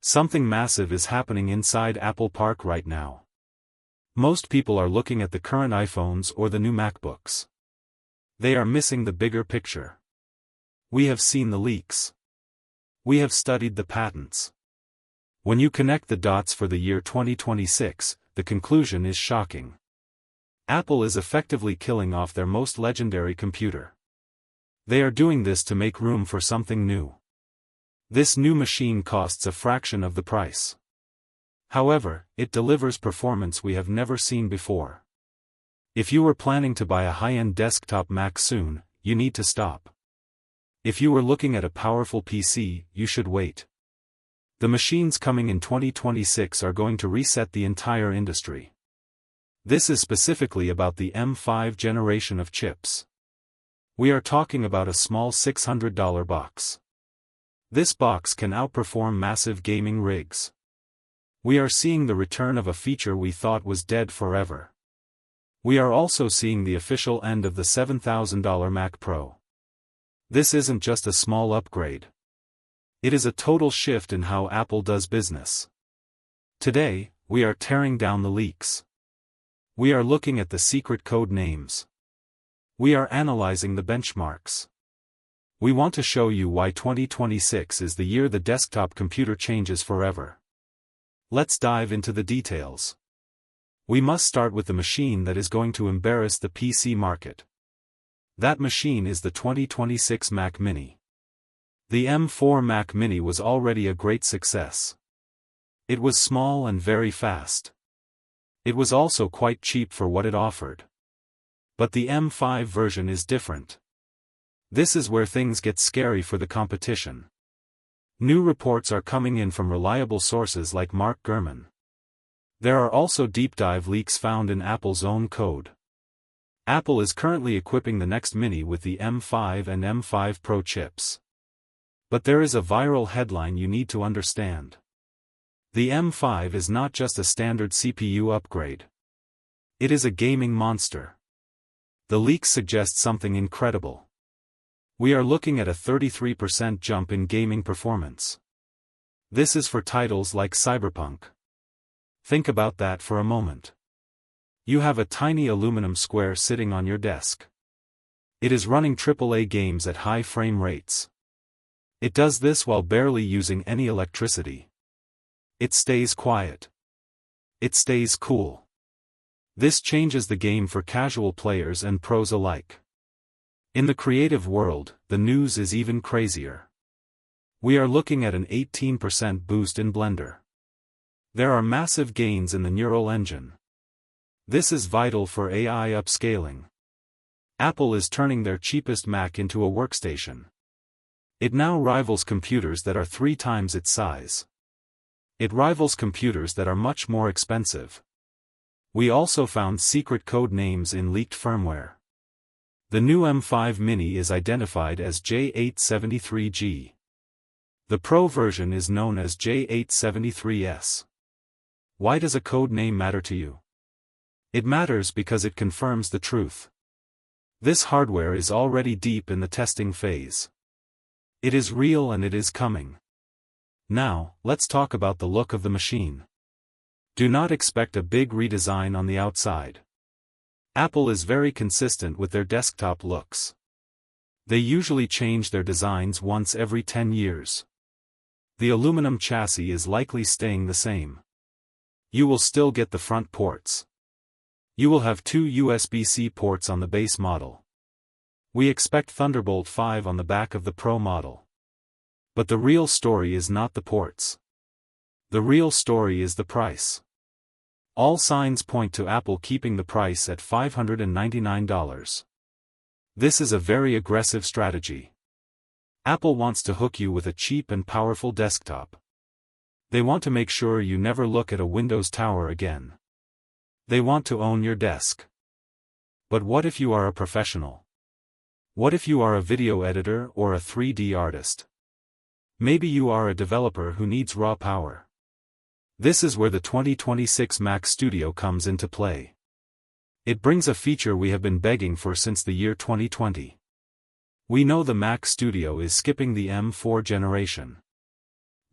Something massive is happening inside Apple Park right now. Most people are looking at the current iPhones or the new MacBooks. They are missing the bigger picture. We have seen the leaks. We have studied the patents. When you connect the dots for the year 2026, the conclusion is shocking. Apple is effectively killing off their most legendary computer. They are doing this to make room for something new. This new machine costs a fraction of the price. However, it delivers performance we have never seen before. If you were planning to buy a high-end desktop Mac soon, you need to stop. If you were looking at a powerful PC, you should wait. The machines coming in 2026 are going to reset the entire industry. This is specifically about the M5 generation of chips. We are talking about a small $600 box. This box can outperform massive gaming rigs. We are seeing the return of a feature we thought was dead forever. We are also seeing the official end of the $7,000 Mac Pro. This isn't just a small upgrade. It is a total shift in how Apple does business. Today, we are tearing down the leaks. We are looking at the secret code names. We are analyzing the benchmarks. We want to show you why 2026 is the year the desktop computer changes forever. Let's dive into the details. We must start with the machine that is going to embarrass the PC market. That machine is the 2026 Mac Mini. The M4 Mac Mini was already a great success. It was small and very fast. It was also quite cheap for what it offered. But the M5 version is different. This is where things get scary for the competition. New reports are coming in from reliable sources like Mark Gurman. There are also deep dive leaks found in Apple's own code. Apple is currently equipping the next Mini with the M5 and M5 Pro chips. But there is a viral headline you need to understand. The M5 is not just a standard CPU upgrade. It is a gaming monster. The leaks suggest something incredible. We are looking at a 33% jump in gaming performance. This is for titles like Cyberpunk. Think about that for a moment. You have a tiny aluminum square sitting on your desk. It is running AAA games at high frame rates. It does this while barely using any electricity. It stays quiet. It stays cool. This changes the game for casual players and pros alike. In the creative world, the news is even crazier. We are looking at an 18% boost in Blender. There are massive gains in the neural engine. This is vital for AI upscaling. Apple is turning their cheapest Mac into a workstation. It now rivals computers that are 3 times its size. It rivals computers that are much more expensive. We also found secret code names in leaked firmware. The new M5 Mini is identified as J873g. The Pro version is known as J873s. Why does a code name matter to you? It matters because it confirms the truth. This hardware is already deep in the testing phase. It is real and it is coming. Now, let's talk about the look of the machine. Do not expect a big redesign on the outside. Apple is very consistent with their desktop looks. They usually change their designs once every 10 years. The aluminum chassis is likely staying the same. You will still get the front ports. You will have 2 USB-C ports on the base model. We expect Thunderbolt 5 on the back of the Pro model. But the real story is not the ports. The real story is the price. All signs point to Apple keeping the price at $599. This is a very aggressive strategy. Apple wants to hook you with a cheap and powerful desktop. They want to make sure you never look at a Windows tower again. They want to own your desk. But what if you are a professional? What if you are a video editor or a 3D artist? Maybe you are a developer who needs raw power. This is where the 2026 Mac Studio comes into play. It brings a feature we have been begging for since the year 2020. We know the Mac Studio is skipping the M4 generation.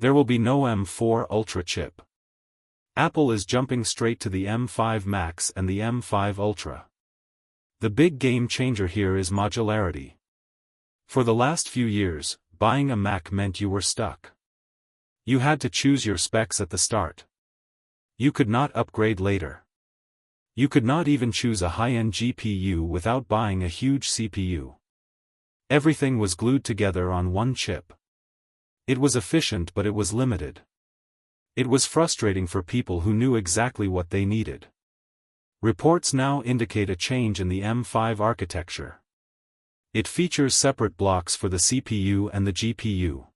There will be no M4 Ultra chip. Apple is jumping straight to the M5 Max and the M5 Ultra. The big game changer here is modularity. For the last few years, buying a Mac meant you were stuck. You had to choose your specs at the start. You could not upgrade later. You could not even choose a high-end GPU without buying a huge CPU. Everything was glued together on one chip. It was efficient, but it was limited. It was frustrating for people who knew exactly what they needed. Reports now indicate a change in the M5 architecture. It features separate blocks for the CPU and the GPU.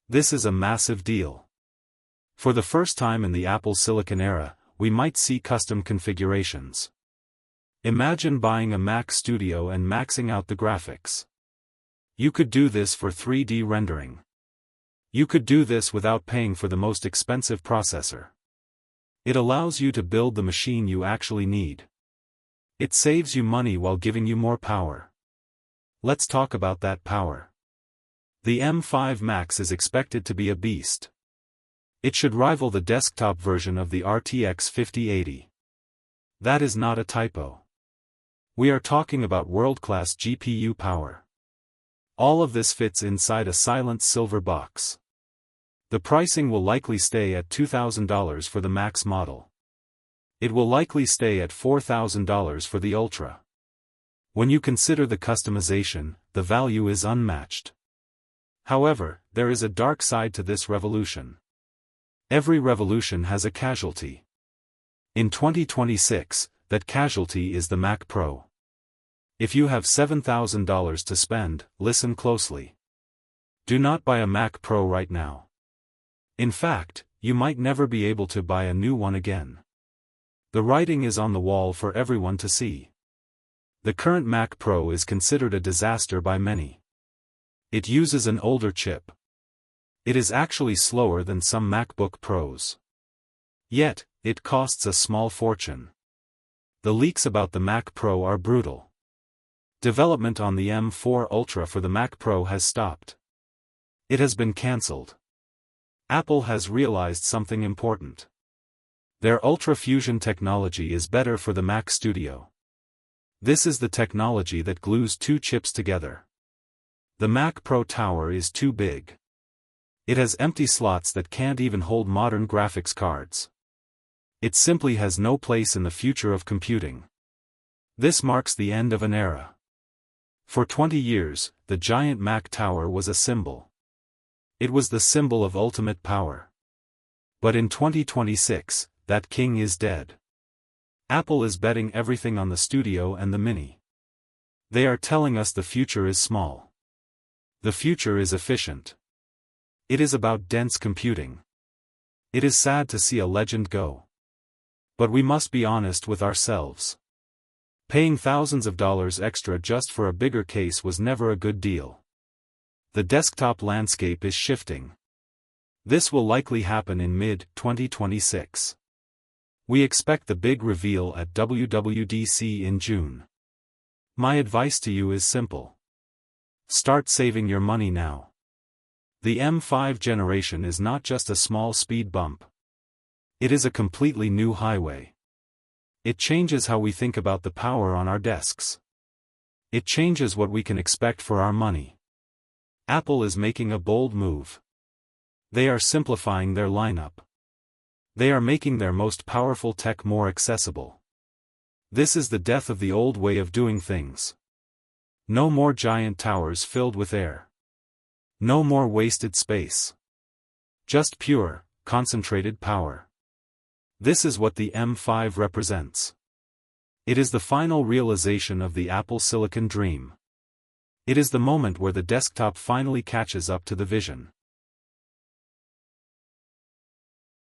This is a massive deal. For the first time in the Apple Silicon era, we might see custom configurations. Imagine buying a Mac Studio and maxing out the graphics. You could do this for 3D rendering. You could do this without paying for the most expensive processor. It allows you to build the machine you actually need. It saves you money while giving you more power. Let's talk about that power. The M5 Max is expected to be a beast. It should rival the desktop version of the RTX 5080. That is not a typo. We are talking about world-class GPU power. All of this fits inside a silent silver box. The pricing will likely stay at $2,000 for the Max model. It will likely stay at $4,000 for the Ultra. When you consider the customization, the value is unmatched. However, there is a dark side to this revolution. Every revolution has a casualty. In 2026, that casualty is the Mac Pro. If you have $7,000 to spend, listen closely. Do not buy a Mac Pro right now. In fact, you might never be able to buy a new one again. The writing is on the wall for everyone to see. The current Mac Pro is considered a disaster by many. It uses an older chip. It is actually slower than some MacBook Pros. Yet, it costs a small fortune. The leaks about the Mac Pro are brutal. Development on the M4 Ultra for the Mac Pro has stopped. It has been cancelled. Apple has realized something important. Their Ultra Fusion technology is better for the Mac Studio. This is the technology that glues two chips together. The Mac Pro tower is too big. It has empty slots that can't even hold modern graphics cards. It simply has no place in the future of computing. This marks the end of an era. For 20 years, the giant Mac tower was a symbol. It was the symbol of ultimate power. But in 2026, that king is dead. Apple is betting everything on the Studio and the Mini. They are telling us the future is small. The future is efficient. It is about dense computing. It is sad to see a legend go. But we must be honest with ourselves. Paying thousands of dollars extra just for a bigger case was never a good deal. The desktop landscape is shifting. This will likely happen in mid-2026. We expect the big reveal at WWDC in June. My advice to you is simple. Start saving your money now. The M5 generation is not just a small speed bump. It is a completely new highway. It changes how we think about the power on our desks. It changes what we can expect for our money. Apple is making a bold move. They are simplifying their lineup. They are making their most powerful tech more accessible. This is the death of the old way of doing things. No more giant towers filled with air. No more wasted space. Just pure, concentrated power. This is what the M5 represents. It is the final realization of the Apple Silicon dream. It is the moment where the desktop finally catches up to the vision.